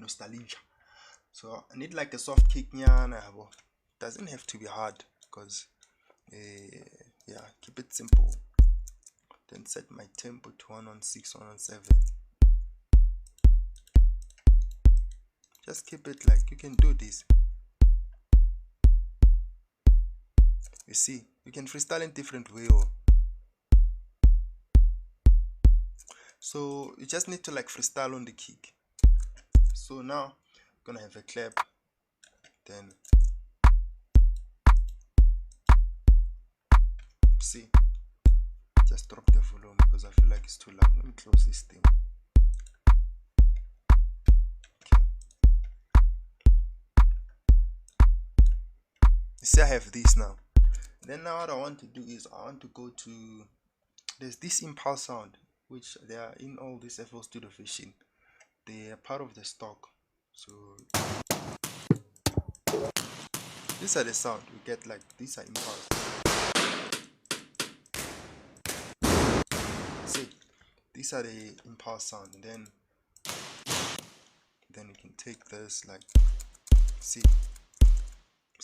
nostalgia. So I need like a soft kick nyana. Doesn't have to be hard, because yeah, keep it simple. Then set my tempo to 116, 117. Just keep it like you can do this. You see, you can freestyle in different way. So you just need to like freestyle on the kick. So now I'm gonna have a clap, then see, just drop the volume because I feel like it's too loud. Let me close this thing. Okay. You see, I have this now. Then now what I want to do is I want to go to, there's this impulse sound which they are in all this FL Studio Vision. They are part of the stock. So these are the sound we get, like these are impulse. See, these are the impulse sound, and then you can take this, like, see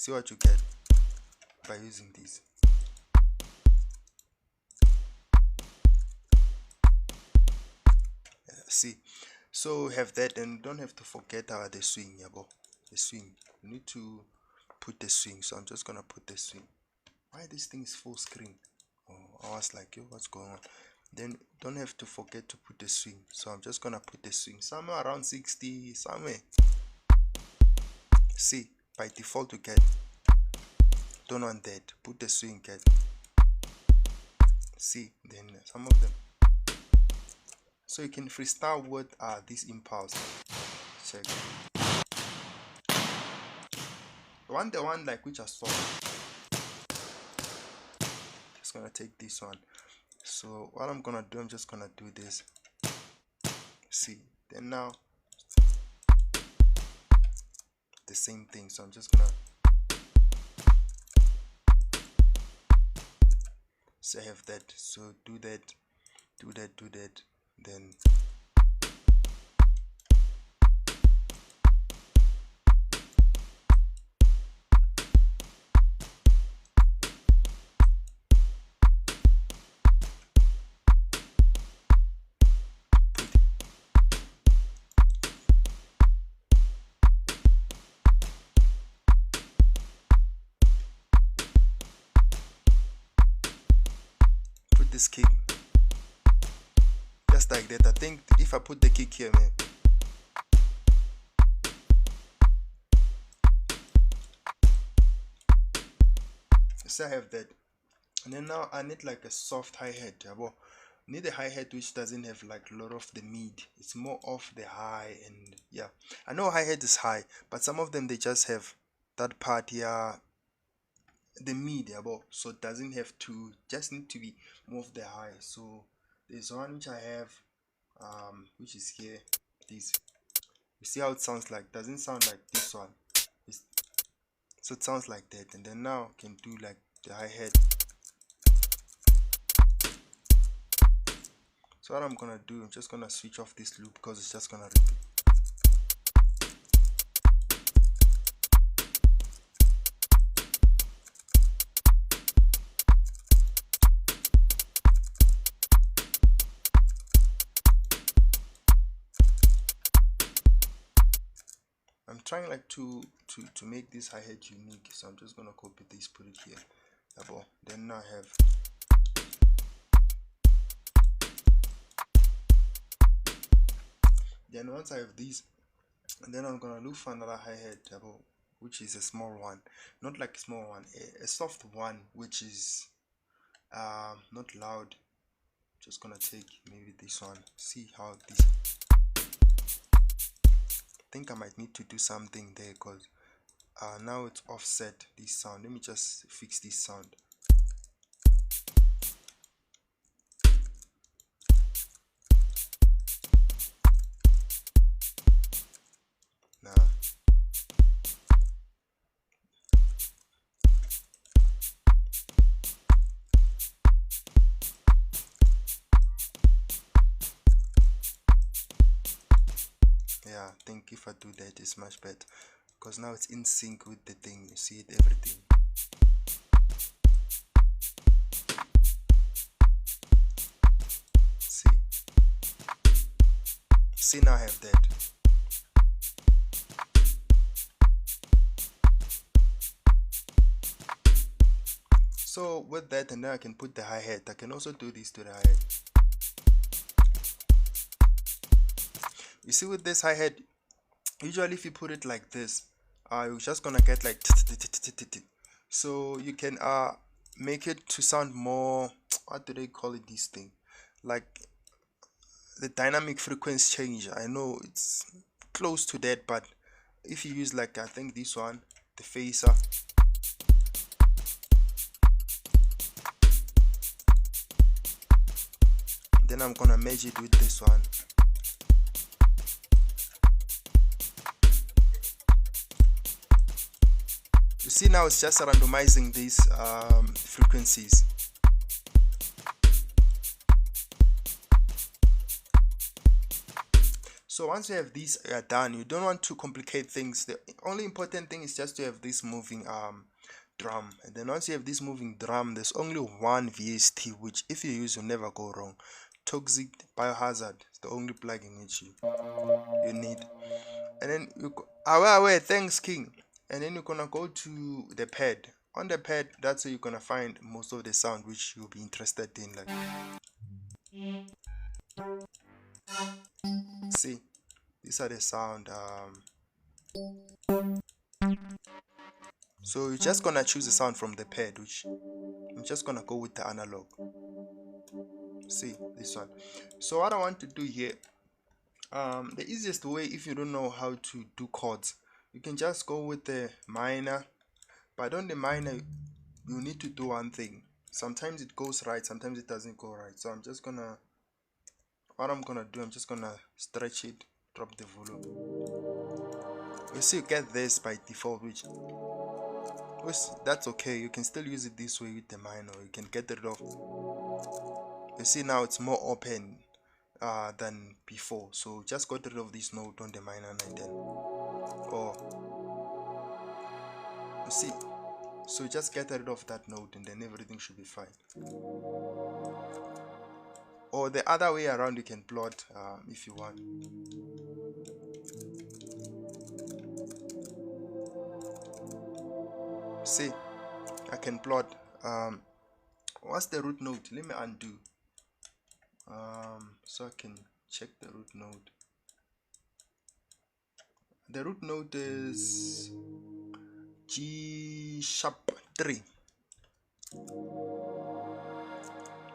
what you get by using these. See, so have that, and don't have to forget the swing. The swing, you need to put the swing. So I'm just gonna put the swing. Why this thing is full screen? Oh, I was like, yo, what's going on? Then don't have to forget to put the swing. So I'm just gonna put the swing somewhere around 60, somewhere. See, by default you get, don't want that, put the swing, get. See, then some of them. So you can freestyle with this impulse. Check. The one like which I saw. Just gonna take this one. So what I'm gonna do, I'm just gonna do this. See, then now the same thing. So I'm just gonna say I have that. So do that, then put this kick just like that. I think if I put the kick here, man, so I have that. And then now I need like a soft hi-hat. Need a hi-hat which doesn't have like a lot of the mid. It's more of the high, and yeah, I know hi-hat is high, but some of them they just have that part here, the mid, so it doesn't have to, just need to be more of the high. So there's one which I have, which is here. This, you see how it sounds like, doesn't sound like this one. So it sounds like that. And then now I can do like the hi-hat. So what I'm gonna do, I'm just gonna switch off this loop because it's just gonna repeat. I'm trying like to make this hi-hat unique, so I'm just gonna copy this, put it here. Then now I have, then once I have these, and then I'm gonna look for another hi-hat, which is a small one, not like a small one, a soft one, which is not loud. Just gonna take maybe this one. See how this, I think I might need to do something there, because now it's offset this sound. Let me just fix this sound. Now yeah, I think if I do that, it's much better because now it's in sync with the thing. You see it, everything. See, now I have that. So with that, and now I can put the hi-hat. I can also do this to the hi-hat. You see, with this hi-hat, usually if you put it like this, you're just gonna get like so you can make it to sound more, what do they call it, this thing, like the dynamic frequency change. I know it's close to that, but if you use like, I think this one, the phaser, then I'm gonna merge it with this one. You see, now it's just randomizing these frequencies. So once you have these done, you don't want to complicate things. The only important thing is just to have this moving drum. And then once you have this moving drum, there's only one VST, which if you use, you'll never go wrong. Toxic Biohazard is the only plugin which you need. And then you away, thanks King. And then you're gonna go to the pad. On the pad, that's where you're gonna find most of the sound which you'll be interested in. Like, see, these are the sound. So you're just gonna choose the sound from the pad, which I'm just gonna go with the analog. See this one. So what I want to do here, the easiest way, if you don't know how to do chords, you can just go with the minor. But on the minor, you need to do one thing. Sometimes it goes right, sometimes it doesn't go right. So I'm just gonna, what I'm gonna do, I'm just gonna stretch it, drop the volume. You see, you get this by default, which that's okay. You can still use it this way with the minor. You can get rid of. You see, now it's more open than before. So just got rid of this note on the minor 910. Or you see, so just get rid of that note and then everything should be fine. Or the other way around, you can plot if you want. See, I can plot. What's the root note? Let me undo. So I can check the root note. The root note is G sharp 3.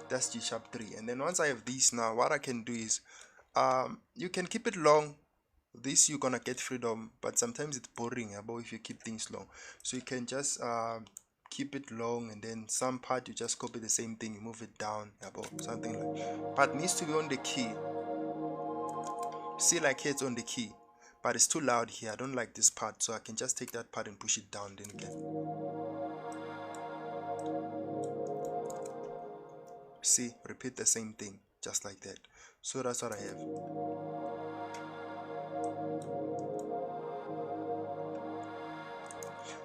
That's G sharp 3. And then once I have these, now what I can do is you can keep it long. This you're gonna get freedom, but sometimes it's boring about if you keep things long. So you can just keep it long, and then some part you just copy the same thing, you move it down about something like, but it needs to be on the key. See, like here it's on the key, but it's too loud here. I don't like this part, so I can just take that part and push it down. Then again, see, repeat the same thing just like that. So that's what I have.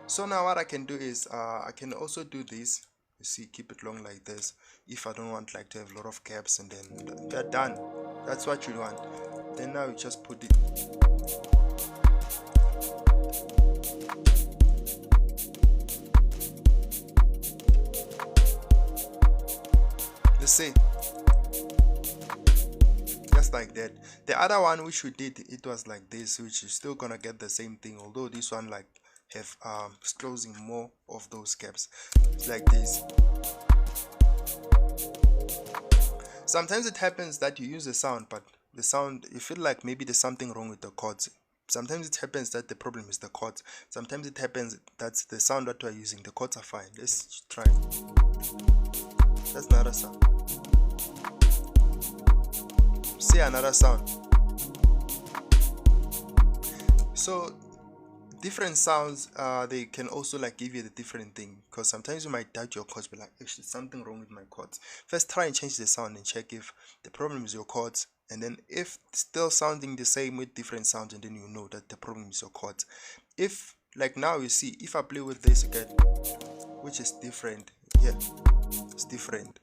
So now what I can do is I can also do this. You see, keep it long like this if I don't want like to have a lot of gaps, and then they're done. That's what you want. Then now you just put it. You see, just like that. The other one which we did, it was like this, which is still gonna get the same thing, although this one like have closing more of those gaps. It's like this. Sometimes it happens that you use a sound, but the sound, you feel like maybe there's something wrong with the chords. Sometimes it happens that the problem is the chords. Sometimes it happens that's the sound that we're using, the chords are fine. Let's try. That's another sound. See, another sound. So different sounds, they can also like give you the different thing, because sometimes you might doubt your chords, but like, actually something wrong with my chords. First try and change the sound and check if the problem is your chords And then if still sounding the same with different sounds, and then you know that the problem is your chords. If like now you see, if I play with this again, which is different, yeah, it's different.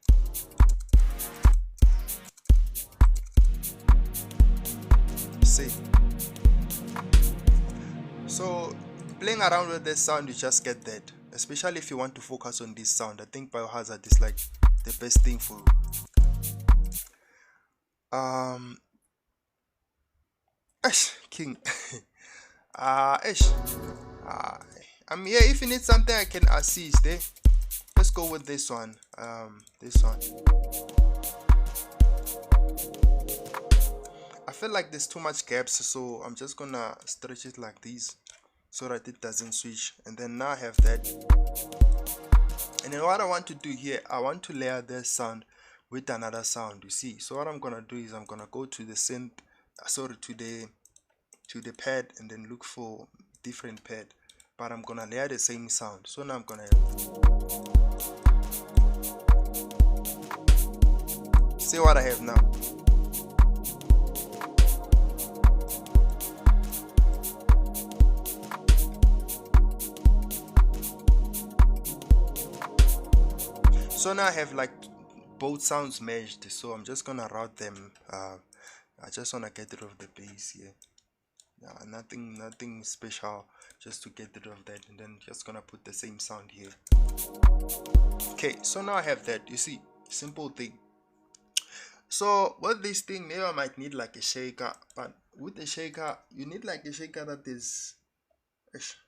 See, so playing around with this sound, you just get that. Especially if you want to focus on this sound, I think Biohazard is like the best thing for king. Ish. Yeah, if you need something I can assist, eh? Let's go with this one. This one. I feel like there's too much gaps, so I'm just gonna stretch it like this so that it doesn't switch. And then now I have that. And then what I want to do here, I want to layer this sound with another sound, you see. So what I'm gonna do is I'm gonna go to the synth, to the pad, and then look for different pad, but I'm gonna layer the same sound. So now I'm gonna see what I have now. So now I have like both sounds merged, so I'm just gonna route them. I just wanna get rid of the bass here. Nothing special, just to get rid of that, and then just gonna put the same sound here. Okay, so now I have that, you see, simple thing. So with this thing, maybe I might need like a shaker, but with the shaker, you need like a shaker that is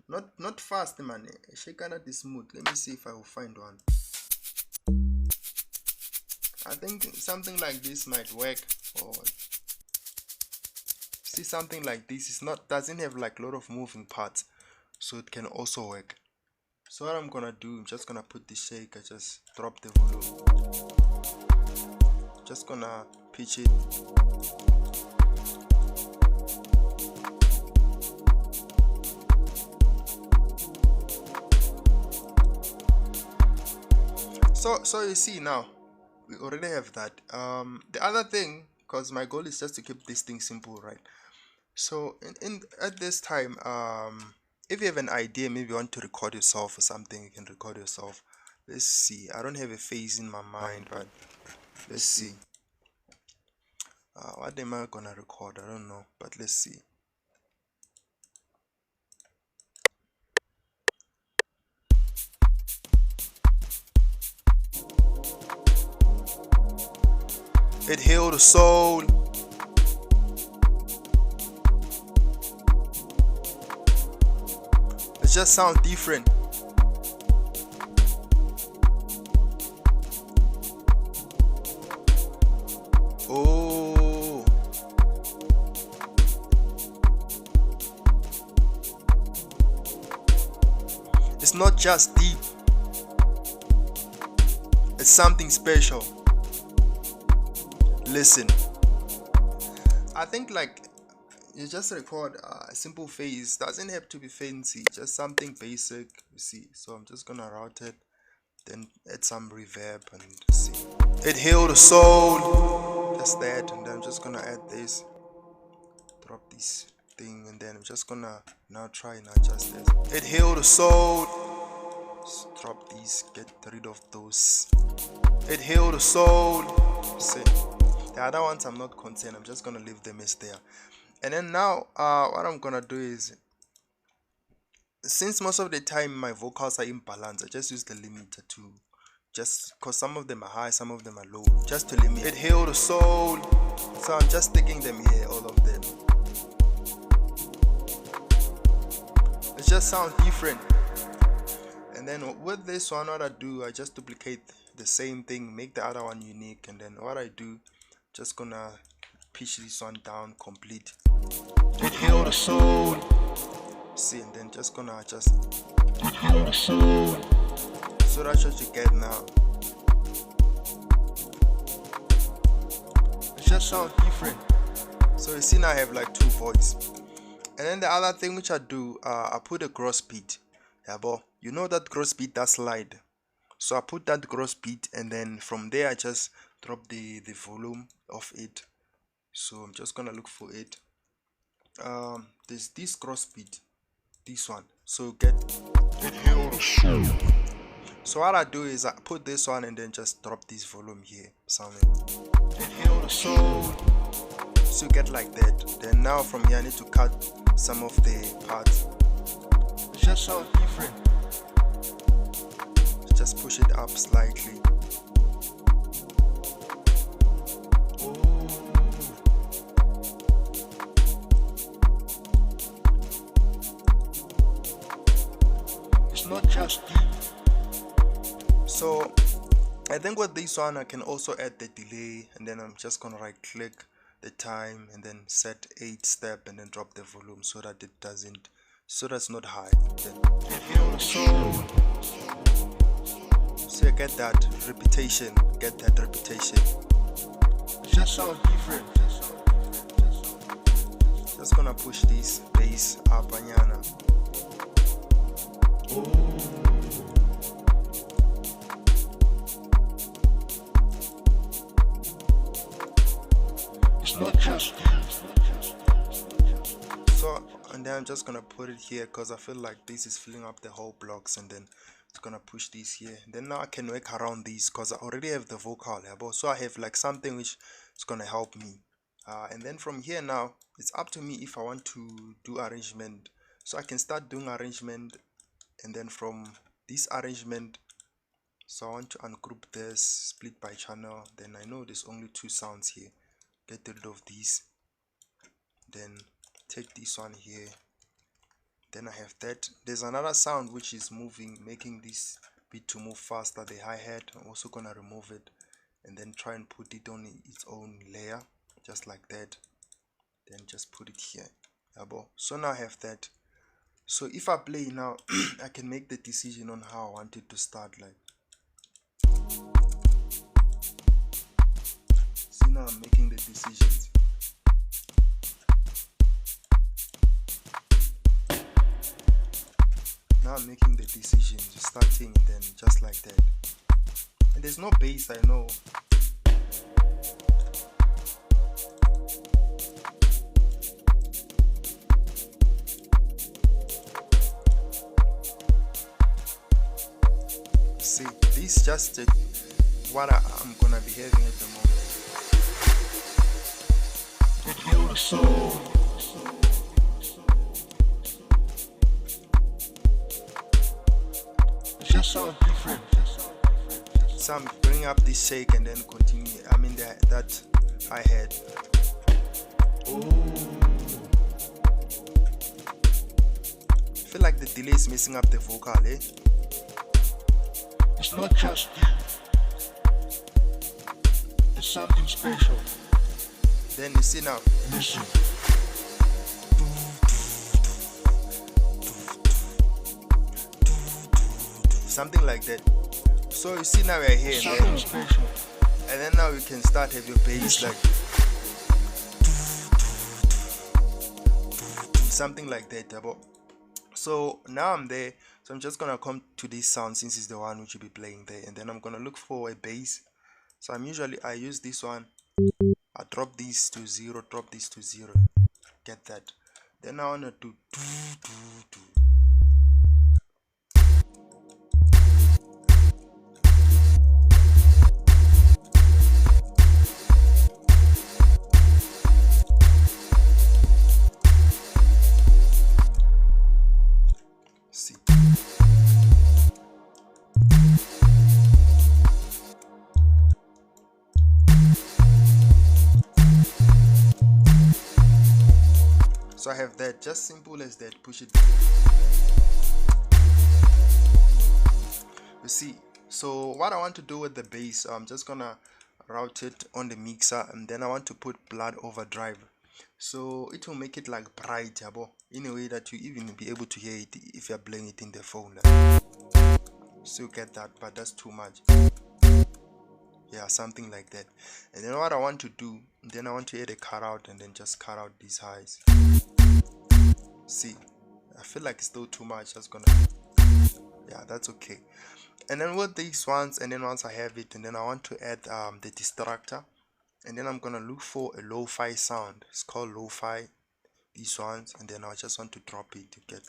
not fast, man. A shaker that is smooth. Let me see if I will find one. I think something like this might work. Or see, something like this is doesn't have like a lot of moving parts, so it can also work. So what I'm gonna do, I'm just gonna put the shaker, just drop the volume, just gonna pitch it. So you see now we already have that. The other thing, because my goal is just to keep this thing simple, right? So in at this time, if you have an idea, maybe you want to record yourself or something, you can record yourself. Let's see, I don't have a phase in my mind, but let's see. What am I gonna record? I don't know, but let's see. It healed the soul. It just sounds different. Oh, it's not just deep, it's something special. Listen, I think like you just record a simple phase, doesn't have to be fancy, just something basic, you see. So I'm just gonna route it, then add some reverb and see. It healed the soul, just that, and then I'm just gonna add this, drop this thing, and then I'm just gonna now try and adjust this. It healed the soul, just drop these, get rid of those. It healed the soul, see. The other ones I'm not concerned, I'm just gonna leave them as they are. And then now what I'm gonna do is, since most of the time my vocals are imbalanced, I just use the limiter to, just because some of them are high, some of them are low, just to limit. It healed the soul, so I'm just sticking them here, all of them. It just sounds different. And then with this one, what I do, I just duplicate the same thing, make the other one unique, and then what I do, just gonna pitch this one down complete. It healed the soul, see, and then just gonna adjust. It healed the soul, so that's what you get now. It just sounds different. So you see now I have like two voices. And then the other thing which I do, I put a gross beat. Yeah, but you know that gross beat, that slide. So I put that gross beat, and then from there I just drop the volume of it. So I'm just gonna look for it. There's this cross beat, this one. So so what I do is I put this one and then just drop this volume here, sounding. So get like that. Then now from here I need to cut some of the parts. It just sounds different. Just push it up slightly. It's not just deep. So I think with this one I can also add the delay, and then I'm just gonna right click the time and then set 8 step and then drop the volume so that it doesn't, so that's not high. Then so you get that repetition, It just sounds different. Just gonna push this bass up, anyana. It's not just. So, and then I'm just gonna put it here because I feel like this is filling up the whole blocks, and then it's gonna push this here. Then now I can work around these because I already have the vocal here, so I have like something which is gonna help me. And then from here now it's up to me if I want to do arrangement. So I can start doing arrangement, and then from this arrangement, so I want to ungroup this, split by channel. Then I know there's only 2 sounds here. Get rid of these, then take this one here. Then I have that. There's another sound which is moving, making this beat to move faster, the hi-hat. I'm also gonna remove it and then try and put it on its own layer, just like that. Then just put it here. So now I have that. So if I play now, I can make the decision on how I want it to start. Like, see, now I'm making the decisions. Now I'm making the decisions, starting and then just like that. And there's no bass, I know. See, this is just what I'm gonna be having at the moment. It just sounds different. So I'm bringing up this shake and then continue. I mean that hi-hat. I feel like the delay is messing up the vocal, eh? It's not just deep. It's something special. Then you see now. Listen. Something like that. So you see now we're here, man. And then now we can start have your bass like something like that. So now I'm there. So I'm just gonna come to this sound since it's the one which will be playing there, and then I'm gonna look for a bass. So I use this one. I drop this to 0, drop this to 0. Get that. Then I wanna do. See. So I have that, just simple as that. Push it. You see, so what I want to do with the bass, I'm just gonna route it on the mixer, and then I want to put blood overdrive, so it will make it like bright, in a way that you even be able to hear it if you're playing it in the phone. So you get that, but that's too much. Yeah, something like that. And then what I want to do, then I want to add a cut out and then just cut out these highs. See, I feel like it's still too much. Just gonna, yeah, that's okay. And then with these ones, and then once I have it, and then I want to add the distractor. and then I'm gonna look for a lo-fi sound. It's called lo-fi, these ones, and then I just want to drop it to get,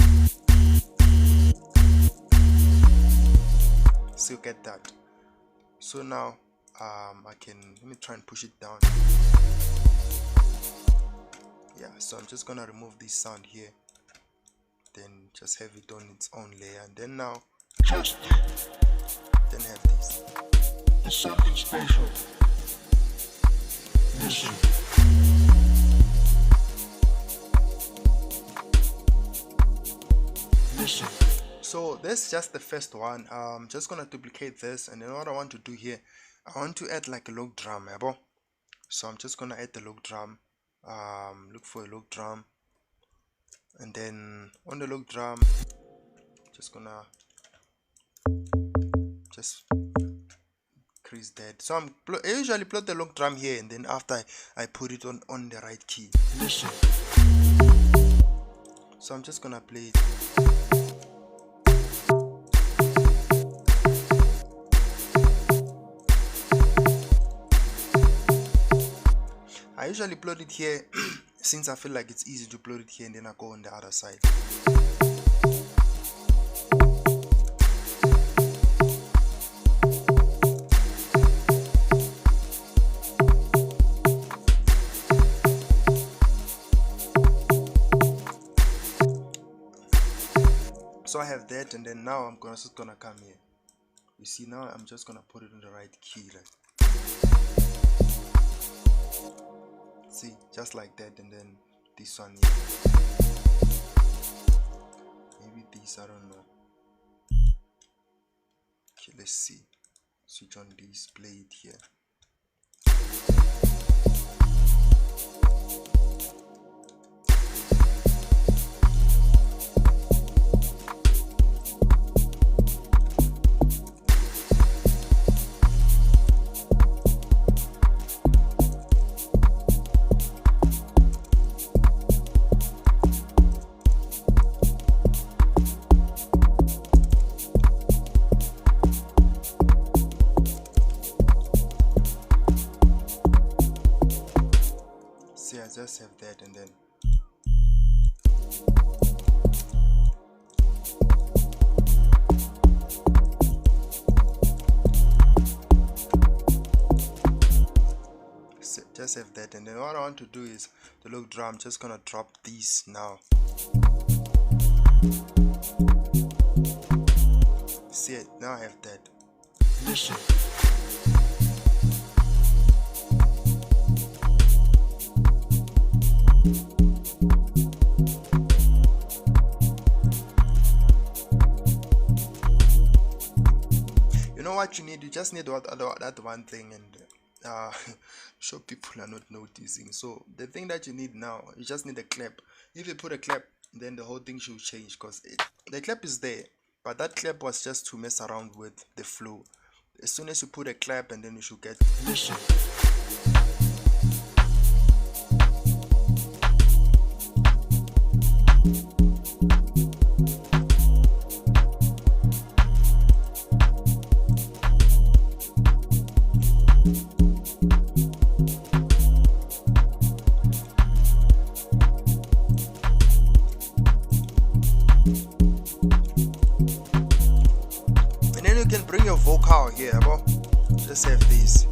so get that. So now I can, let me try and push it down. Yeah, so I'm just gonna remove this sound here, then just have it on its own layer, and then now then have this. It's something special. Listen. Listen. So this is just the first one. Just gonna duplicate this, and then what I want to do here, I want to add like a log drum, yabo. So I'm just gonna add the log drum. Look for a log drum, and then on the log drum, just gonna just increase that. So I usually plot the log drum here, and then after I put it on the right key. Listen. So I'm just gonna play it. I usually plot it here since I feel like it's easy to plot it here, and then I go on the other side. So I have that, and then now I'm just gonna come here. You see, now I'm just gonna put it in the right key, like, see, just like that, and then this one here. Maybe this, I don't know. Okay, let's see. Switch on this, play it here. See, I just have that, and then just have that, and then what I want to do is the log drum. Just gonna drop these now. See it, now I have that. Listen. You know what you need? You just need that one thing, and I'm sure people are not noticing. So the thing that you need now, you just need a clap. If you put a clap, then the whole thing should change, because the clap is there, but that clap was just to mess around with the flow. As soon as you put a clap, and then you should get. Listen. And then you can bring your vocal here, bro. Just have this.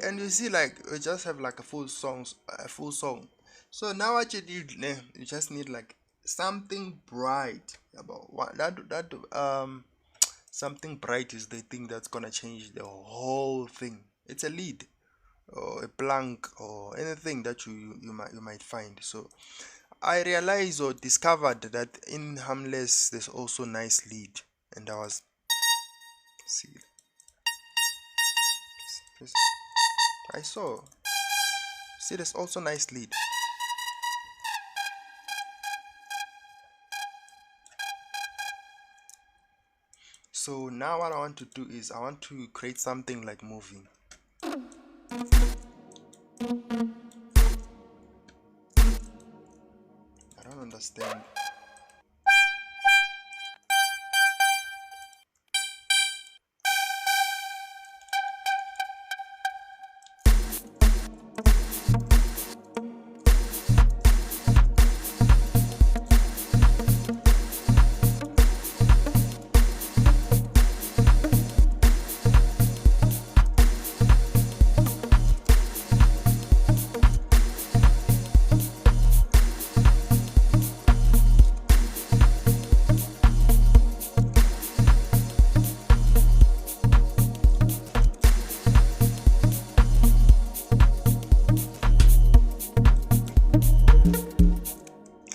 And you see, like, we just have like a full song. So now what you need, you just need like something bright. About what something bright is the thing that's gonna change the whole thing. It's a lead or a plank or anything that you might find. So I realized or discovered that in Harmless there's also nice lead, and I was see. I saw. See, there's also nice lead. So now what I want to do is I want to create something like moving. I don't understand.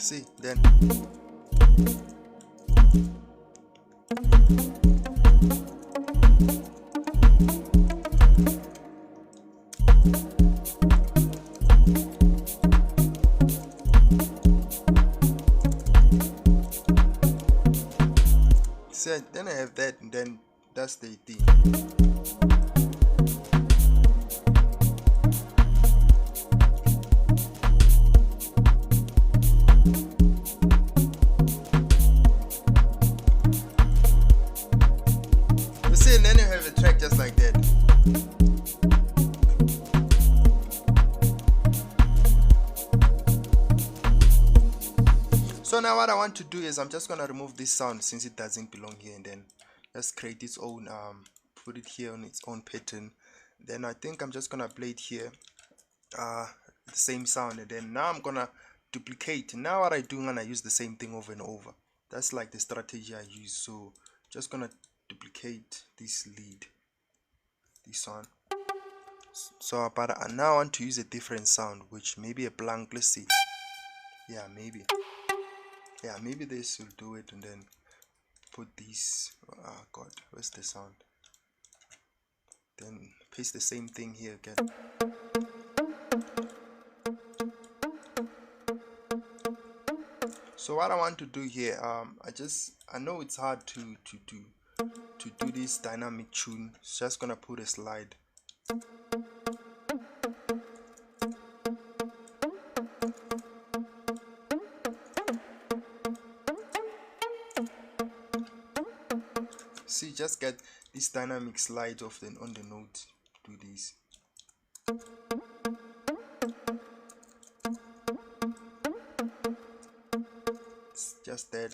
See, then see, then I have that, and then that's the thing. And then you have a track just like that. So now what I want to do is I'm just gonna remove this sound since it doesn't belong here, and then just create its own put it here on its own pattern. Then I think I'm just gonna play it here, the same sound, and then now I'm gonna duplicate. Now what I do, I'm gonna use the same thing over and over. That's like the strategy I use. So just gonna duplicate this lead, this one. So but now I want to use a different sound, which maybe a blank. Let's see. Yeah, maybe this will do it, and then put this. Oh god, where's the sound? Then paste the same thing here again. So what I want to do here, I know it's hard to do this dynamic tune. So just gonna put a slide. See, just get this dynamic slide on the note. Do this. It's just that.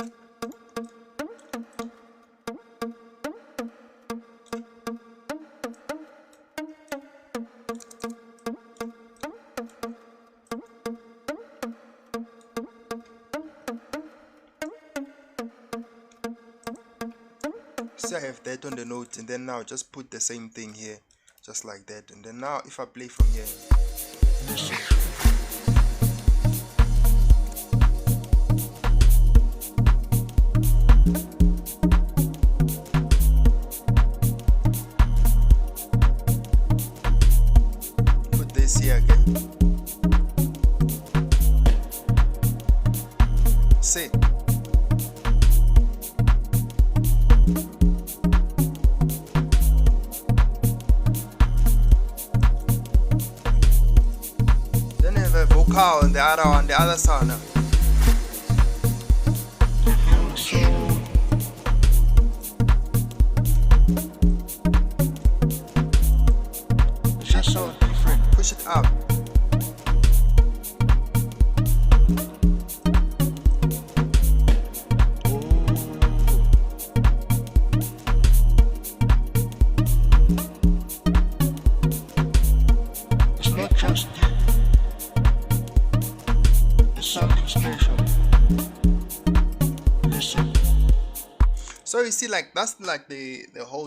So I have that on the note, and then now just put the same thing here, just like that. And then now if I play from here, put this here again. See. On the other side now. It's just so different. Push it up. It's not just something special. Listen. So you see, like that's like the whole